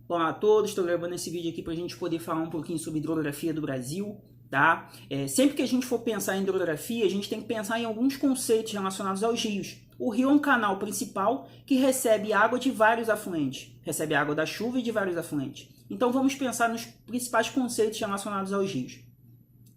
Olá a todos, estou gravando esse vídeo aqui para a gente poder falar um pouquinho sobre hidrografia do Brasil, tá? Sempre que a gente for pensar em hidrografia, a gente tem que pensar em alguns conceitos relacionados aos rios. O rio é um canal principal que recebe água de vários afluentes, recebe água da chuva e de vários afluentes. Então vamos pensar nos principais conceitos relacionados aos rios.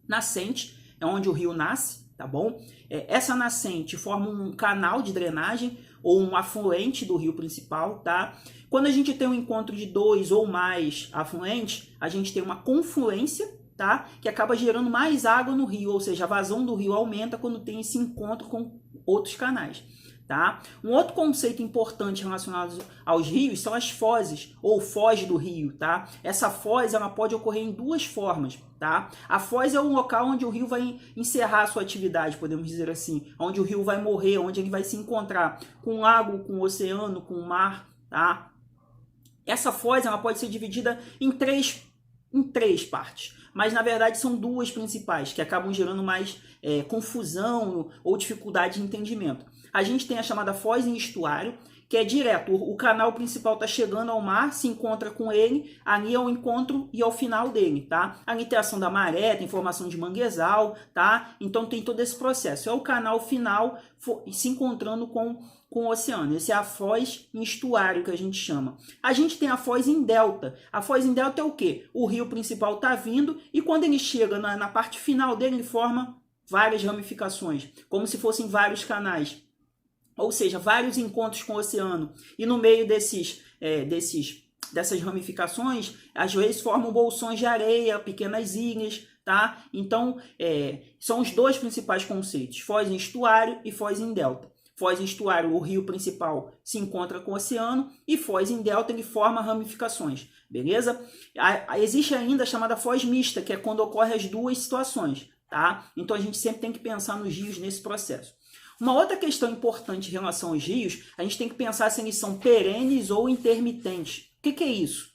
Nascente é onde o rio nasce, tá bom? Essa nascente forma um canal de drenagem ou um afluente do rio principal, tá? Quando a gente tem um encontro de dois ou mais afluentes, a gente tem uma confluência, tá? Que acaba gerando mais água no rio, ou seja, a vazão do rio aumenta quando tem esse encontro com outros canais, tá? Um outro conceito importante relacionado aos rios são as fozes, ou foz do rio, tá? Essa foz, ela pode ocorrer em duas formas, tá? A foz é um local onde o rio vai encerrar a sua atividade, podemos dizer assim, onde o rio vai morrer, onde ele vai se encontrar com o lago, com o oceano, com o mar, tá? Essa foz, ela pode ser dividida em três partes, mas na verdade são duas principais, que acabam gerando mais confusão ou dificuldade de entendimento. A gente tem a chamada foz em estuário, que é direto, o canal principal está chegando ao mar, se encontra com ele, ali é o encontro e é o final dele, tá? Ali tem a ação da maré, tem formação de manguezal, tá? Então tem todo esse processo, é o canal final se encontrando com o oceano. Essa é a foz em estuário que a gente chama. A gente tem a foz em delta. A foz em delta é o quê? O rio principal está vindo e quando ele chega na parte final dele, ele forma várias ramificações, como se fossem vários canais. Ou seja, vários encontros com o oceano. E no meio dessas ramificações, às vezes formam bolsões de areia, pequenas ilhas, tá? Então, são os dois principais conceitos, foz em estuário e foz em delta. Foz em estuário, o rio principal se encontra com o oceano, e foz em delta, ele forma ramificações, beleza? Existe ainda a chamada foz mista, que é quando ocorrem as duas situações, tá? Então, a gente sempre tem que pensar nos rios nesse processo. Uma outra questão importante em relação aos rios, a gente tem que pensar se eles são perenes ou intermitentes. O que é isso?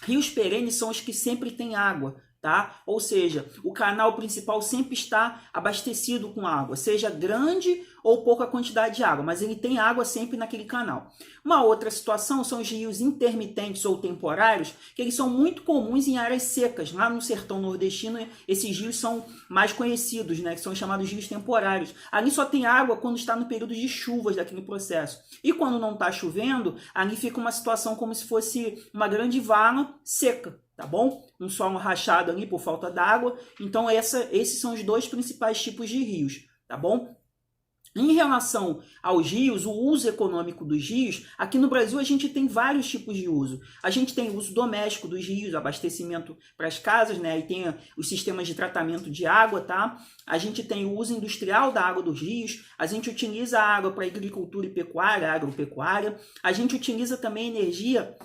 Rios perenes são os que sempre têm água, tá? Ou seja, o canal principal sempre está abastecido com água, seja grande ou pouca quantidade de água, mas ele tem água sempre naquele canal. Uma outra situação são os rios intermitentes ou temporários, que eles são muito comuns em áreas secas. Lá no sertão nordestino, esses rios são mais conhecidos, né? Que são chamados rios temporários. Ali só tem água quando está no período de chuvas daquele processo. E quando não está chovendo, ali fica uma situação como se fosse uma grande vala seca, tá bom? Um solo rachado ali por falta d'água. Então esses são os dois principais tipos de rios, tá bom? Em relação aos rios, o uso econômico dos rios, aqui no Brasil a gente tem vários tipos de uso. A gente tem o uso doméstico dos rios, abastecimento para as casas, né? E tem os sistemas de tratamento de água, tá? A gente tem o uso industrial da água dos rios, a gente utiliza a água para agricultura e pecuária, agropecuária. A gente utiliza também energia,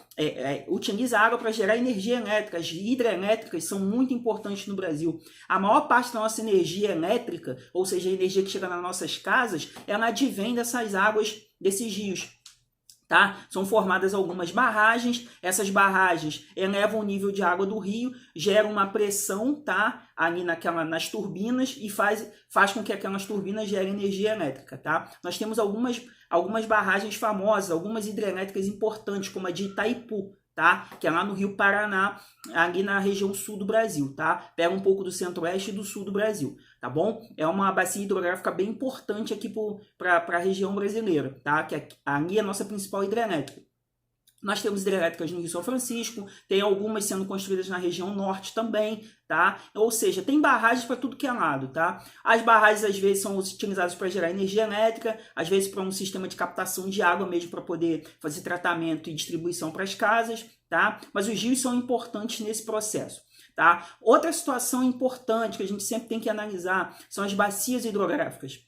utiliza a água para gerar energia elétrica. As hidrelétricas são muito importantes no Brasil. A maior parte da nossa energia elétrica, ou seja, a energia que chega nas nossas casas, ela advém dessas águas desses rios, tá? São formadas algumas barragens, essas barragens elevam o nível de água do rio, geram uma pressão, tá? Ali nas turbinas e faz com que aquelas turbinas gerem energia elétrica, tá? Nós temos algumas barragens famosas, algumas hidrelétricas importantes, como a de Itaipu, tá? Que é lá no Rio Paraná, ali na região sul do Brasil, tá? Pega um pouco do centro-oeste e do sul do Brasil, tá bom? É uma bacia hidrográfica bem importante aqui para a região brasileira, tá? Que ali é a nossa principal hidrelétrica. Nós temos hidrelétricas no Rio São Francisco, tem algumas sendo construídas na região norte também, tá? Ou seja, tem barragens para tudo que é lado, tá? As barragens às vezes são utilizadas para gerar energia elétrica, às vezes para um sistema de captação de água mesmo para poder fazer tratamento e distribuição para as casas, tá? Mas os rios são importantes nesse processo, tá? Outra situação importante que a gente sempre tem que analisar são as bacias hidrográficas.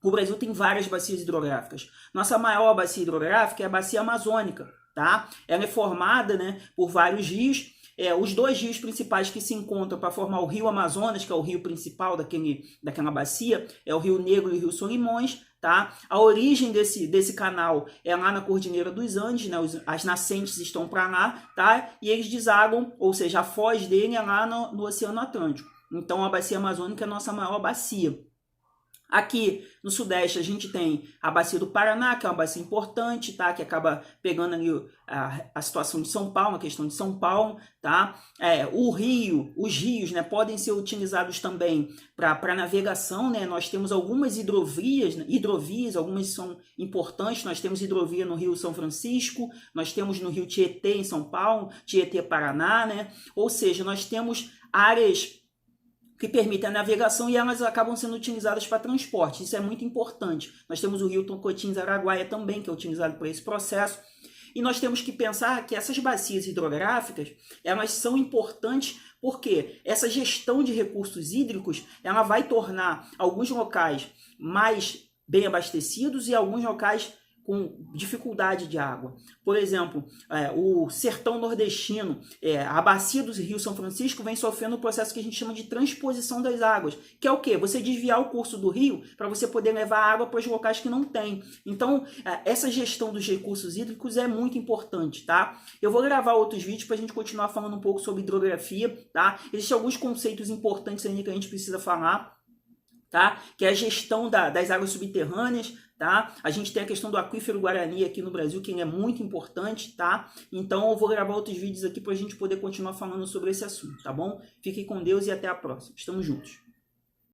O Brasil tem várias bacias hidrográficas. Nossa maior bacia hidrográfica é a bacia amazônica, tá? Ela é formada, né, por vários rios. Os dois rios principais que se encontram para formar o Rio Amazonas, que é o rio principal daquela bacia, é o Rio Negro e o Rio Solimões, tá? A origem desse canal é lá na Cordilheira dos Andes, né? As nascentes estão para lá, tá? E eles desaguam, ou seja, a foz dele é lá no Oceano Atlântico. Então a bacia amazônica é a nossa maior bacia. Aqui no Sudeste a gente tem a bacia do Paraná, que é uma bacia importante, tá? Que acaba pegando ali a situação de São Paulo, a questão de São Paulo, tá? Os rios, né, podem ser utilizados também para navegação, né? Nós temos algumas hidrovias, algumas são importantes. Nós temos hidrovia no Rio São Francisco, nós temos no Rio Tietê em São Paulo, Tietê Paraná, né? Ou seja, nós temos áreas que permitem a navegação e elas acabam sendo utilizadas para transporte. Isso é muito importante. Nós temos o rio Tocantins-Araguaia também, que é utilizado para esse processo. E nós temos que pensar que essas bacias hidrográficas, elas são importantes porque essa gestão de recursos hídricos, ela vai tornar alguns locais mais bem abastecidos e alguns locais com dificuldade de água. Por exemplo, o sertão nordestino, a bacia do Rio São Francisco vem sofrendo um processo que a gente chama de transposição das águas, que é o quê? Você desviar o curso do rio para você poder levar água para os locais que não tem. Então, essa gestão dos recursos hídricos é muito importante, tá? Eu vou gravar outros vídeos para a gente continuar falando um pouco sobre hidrografia, tá? Existem alguns conceitos importantes aí que a gente precisa falar, tá? Que é a gestão das águas subterrâneas, tá? A gente tem a questão do aquífero Guarani aqui no Brasil, que é muito importante, tá? Então eu vou gravar outros vídeos aqui para a gente poder continuar falando sobre esse assunto, tá bom? Fiquem com Deus e até a próxima. Estamos juntos.